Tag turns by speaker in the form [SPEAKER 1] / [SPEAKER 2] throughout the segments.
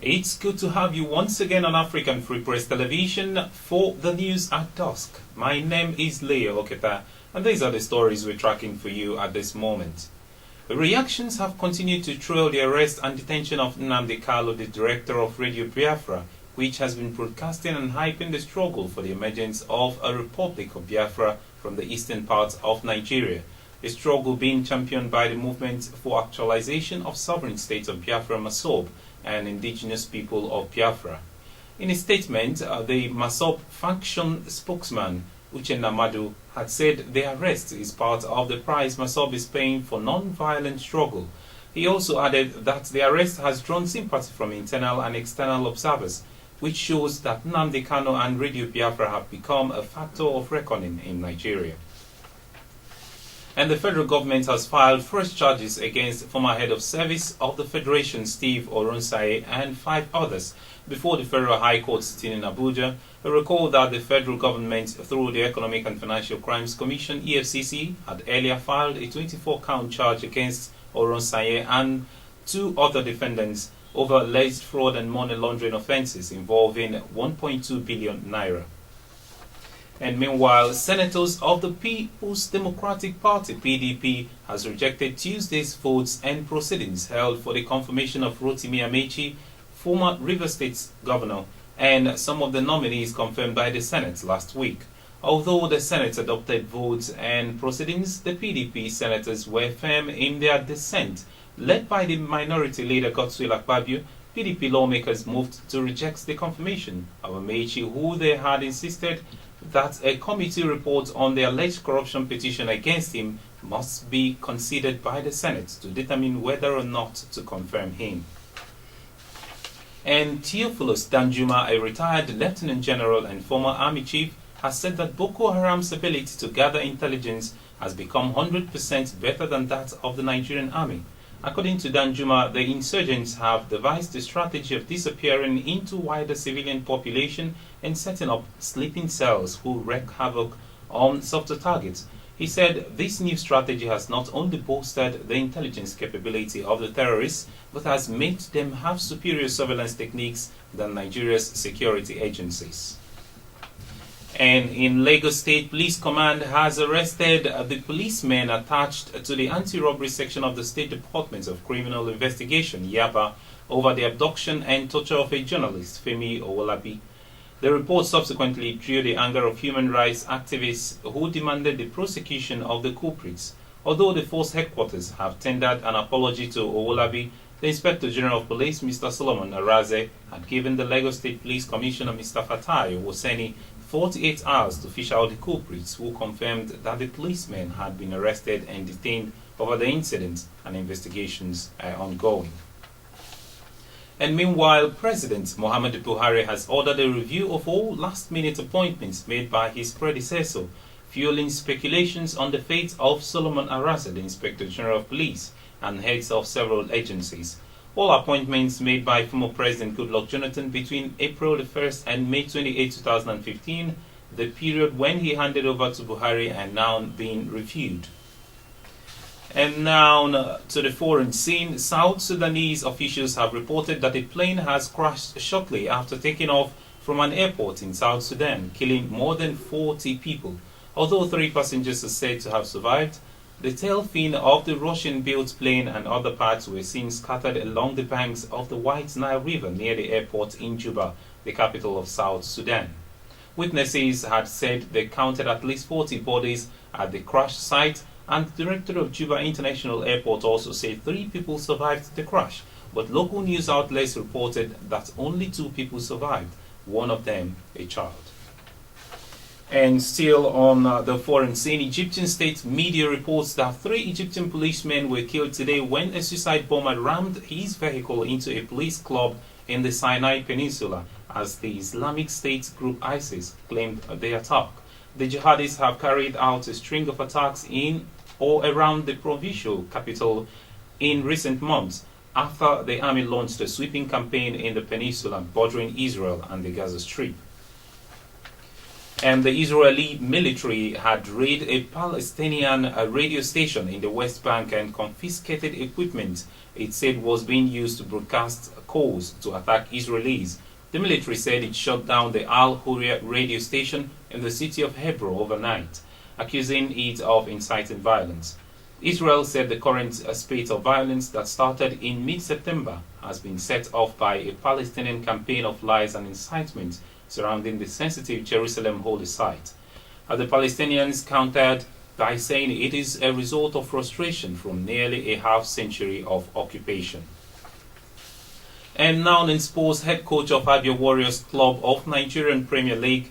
[SPEAKER 1] It's good to have you once again on African Free Press Television for the news at dusk. My name is Leo Oketa, and these are the stories we're tracking for you at this moment. The reactions have continued to trail the arrest and detention of Nnamdi Kanu, the director of Radio Biafra, which has been broadcasting and hyping the struggle for the emergence of a Republic of Biafra from the eastern parts of Nigeria. A struggle being championed by the Movement for Actualization of Sovereign State of Biafra, MASOB, and indigenous people of Biafra. In a statement, the MASOB faction spokesman, Uchenna Madu, had said the arrest is part of the price MASOB is paying for non-violent struggle. He also added that the arrest has drawn sympathy from internal and external observers, which shows that Nnamdi Kanu and Radio Biafra have become a factor of reckoning in Nigeria. And the federal government has filed fresh charges against former head of service of the Federation, Steve Oronsaye, and 5 others before the Federal High Court sitting in Abuja. Recall that the federal government, through the Economic and Financial Crimes Commission, EFCC, had earlier filed a 24-count charge against Oronsaye and 2 other defendants over alleged fraud and money laundering offences involving 1.2 billion naira. And meanwhile, senators of the People's Democratic Party, PDP, has rejected Tuesday's votes and proceedings held for the confirmation of Rotimi Amechi, former Rivers State governor, and some of the nominees confirmed by the Senate last week. Although the Senate adopted votes and proceedings, the PDP senators were firm in their dissent. Led by the minority leader Godswill Akpabio, PDP lawmakers moved to reject the confirmation of Amechi, who they had insisted that a committee report on the alleged corruption petition against him must be considered by the Senate to determine whether or not to confirm him. And Theophilus Danjuma, a retired lieutenant general and former army chief, has said that Boko Haram's ability to gather intelligence has become 100% better than that of the Nigerian army. According to Danjuma, the insurgents have devised a strategy of disappearing into wider civilian population and setting up sleeping cells who wreak havoc on softer targets. He said this new strategy has not only bolstered the intelligence capability of the terrorists, but has made them have superior surveillance techniques than Nigeria's security agencies. And in Lagos State Police Command has arrested the policemen attached to the anti-robbery section of the State Department of Criminal Investigation, YABA, over the abduction and torture of a journalist, Femi Owolabi. The report subsequently drew the anger of human rights activists who demanded the prosecution of the culprits. Although the force headquarters have tendered an apology to Owolabi, the Inspector General of Police, Mr. Solomon Araze, had given the Lagos State Police Commissioner, Mr. Fatai Woseni, 48 hours to fish out the culprits, who confirmed that the policemen had been arrested and detained over the incident and investigations are ongoing. And meanwhile, President Muhammadu Buhari has ordered a review of all last-minute appointments made by his predecessor, fueling speculations on the fate of Solomon Araze, the Inspector General of Police, and heads of several agencies. All appointments made by former President Goodluck Jonathan between April the 1st and May 28, 2015, the period when he handed over to Buhari, are now being reviewed. And now to the foreign scene. South Sudanese officials have reported that a plane has crashed shortly after taking off from an airport in South Sudan, killing more than 40 people. Although 3 passengers are said to have survived, the tail fin of the Russian-built plane and other parts were seen scattered along the banks of the White Nile River near the airport in Juba, the capital of South Sudan. Witnesses had said they counted at least 40 bodies at the crash site, and the director of Juba International Airport also said 3 people survived the crash, but local news outlets reported that only 2 people survived, one of them a child. And still on the foreign scene, Egyptian state media reports that 3 Egyptian policemen were killed today when a suicide bomber rammed his vehicle into a police club in the Sinai Peninsula, as the Islamic State group ISIS claimed the attack. The jihadists have carried out a string of attacks in or around the provincial capital in recent months, after the army launched a sweeping campaign in the peninsula bordering Israel and the Gaza Strip. And the Israeli military had raided a Palestinian radio station in the West Bank and confiscated equipment it said was being used to broadcast calls to attack Israelis. The military said it shut down the Al Hurriya radio station in the city of Hebron overnight, accusing it of inciting violence. Israel said the current spate of violence that started in mid-September has been set off by a Palestinian campaign of lies and incitement surrounding the sensitive Jerusalem holy site. The Palestinians countered by saying it is a result of frustration from nearly a half-century of occupation. And now in sports, head coach of Abia Warriors Club of Nigerian Premier League,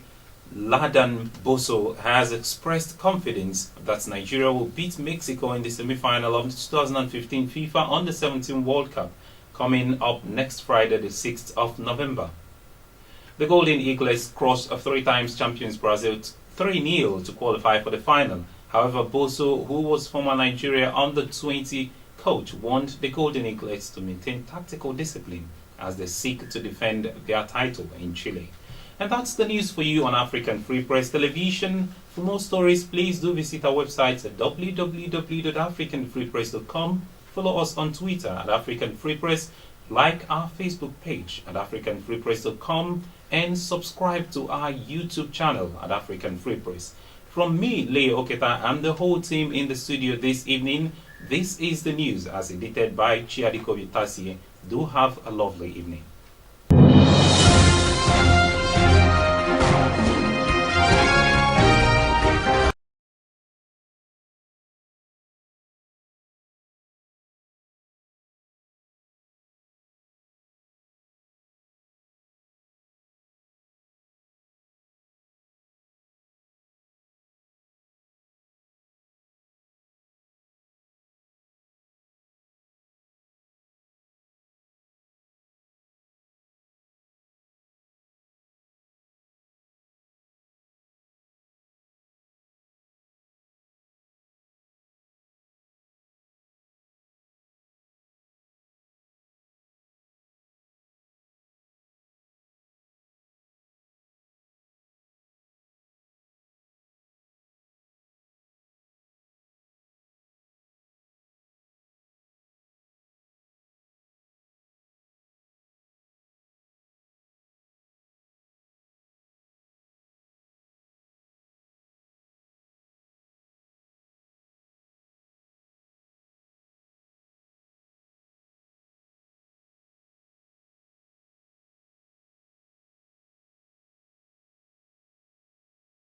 [SPEAKER 1] Ladan Boso, has expressed confidence that Nigeria will beat Mexico in the semi-final of the 2015 FIFA Under-17 World Cup coming up next Friday, the 6th of November. The Golden Eagles crushed a three-times champions Brazil 3-0 to qualify for the final. However, Boso, who was former Nigeria Under-20 coach, warned the Golden Eagles to maintain tactical discipline as they seek to defend their title in Chile. And that's the news for you on African Free Press Television. For more stories, please do visit our website at www.africanfreepress.com. Follow us on Twitter at African Free Press, like our Facebook page at africanfreepress.com, and subscribe to our YouTube channel at African Free Press. From me, Leo Oketa, and the whole team in the studio this evening, this is the news as edited by Chiadiko Vitasie. Do have a lovely evening.